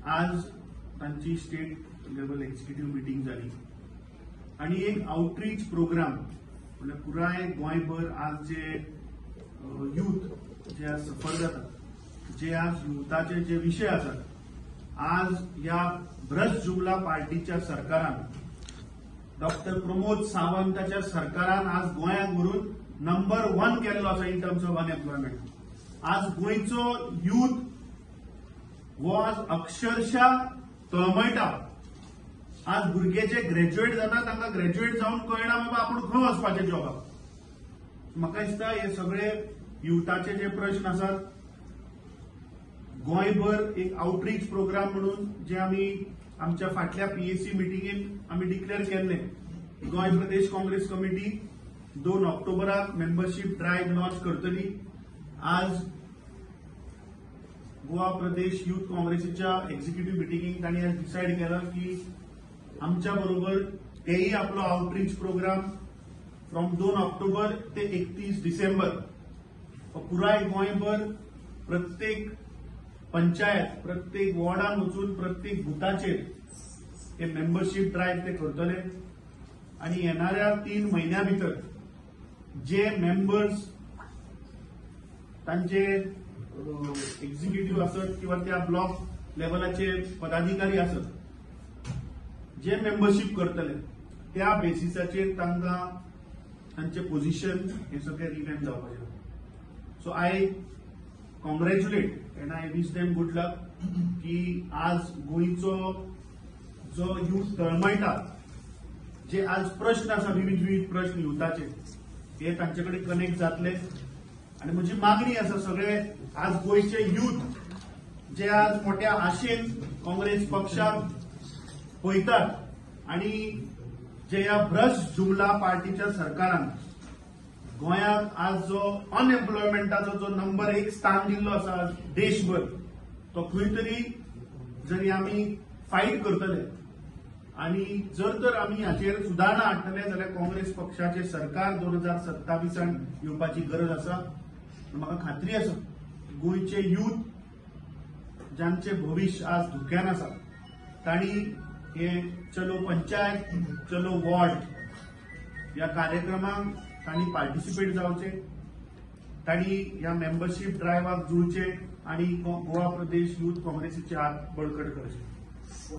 आज तांची state level executive meeting जाली आणि एक आउटरीच प्रोग्राम म्हणजे पुराय गोंयभर आज जे यूथ जे आज सफर जातात, जे आज युथाचे जे विषय आसात, आज या भ्रष्ट जुमला पार्टीच्या सरकारान डॉक्टर प्रमोद सावंताच्या सरकारान आज गोंयाक व्हरून नंबर 1 केल्लो आसा इन टर्म्स ऑफ अनएम्प्लॉयमेंट. आज गोंयचो यूथ वो आज अक्षरशः तळमळटा. आज भुरगे जे ग्रॅज्युएट जाता तांकां ग्रॅज्युएट जावन कळना बाबा आपूण खंय वचपाचें जॉबाक. म्हाका दिसता हे सगळे युथाचे जे प्रश्न आसात, गोंयभर एक आउटरीच प्रोग्राम म्हणून जे आमी आमच्या फाटल्या पीएसी मिटिंगेत आमी डिक्लेअर केल्ले. गोंय प्रदेश काँग्रेस कमिटी 2 ऑक्टोबराक मेंबरशीप ड्रायव्ह लॉन्च करतली. आज गोवा प्रदेश युथ काँग्रेसीच्या एक्झिक्युटिव्ह मिटिंगेक तांणी आज डिसायड केलं की आमच्या बरोबर तेही आपलो आउटरीच प्रोग्राम फ्रॉम 2 ऑक्टोबर ते 31 डिसेंबर पुराय गोंयभर प्रत्येक पंचायत, प्रत्येक वॉर्डान वचून प्रत्येक बुथाचेर हे मेंबरशीप ड्रायव्ह ते करतले. आणि येणाऱ्या 3 महिन्या भितर जे मेंबर्स तांचे एक्झिक्युटिव्ह असत किंवा त्या ब्लॉक लेवलाचे पदाधिकारी असत, जे मेंबरशीप करतले त्या बेसिसाचेर तांकां तांचे पोझिशन हे सगळे रिव्हॅम्प जावपाचे. So I congratulate and I wish them good luck की आज गोंयचो जो यूथ तळमळटा, जे आज प्रश्न आसा विविध प्रश्न युथाचे हे तांचे कडेन कनेक्ट जातले. आणि म्हजी मागणी आसा सगळे आज गोंयचे यूथ जे आज मोठ्या आशेन काँग्रेस पक्षाक पळयतात आणि जे ह्या भ्रष्ट जुमला पार्टीच्या सरकारान गोंयाक आज जो अनएम्प्लॉयमेंटाचो जो नंबर 1 स्थान दिल्लो आसा देशभर, तो खंय तरी जरी आमी फायट करतले आणि जर तर आमी हाचेर सुदारणा हाडटले जाल्यार काँग्रेस पक्षाचे सरकार 2027 येवपाची गरज आसा. म्हाका खात्री आसा गोंयचे यूथ ज्यांचे भविष्य आज धोक्यान आसा तांणी हे चलो पंचायत, चलो वॉर्ड या कार्यक्रमाक तांणी पार्टिसिपेट जावचे, तांणी ह्या मेंबरशीप ड्रायव्हाक जुळचे आणि गोवा प्रदेश युथ काँग्रेसीचे हात बळकट करचे.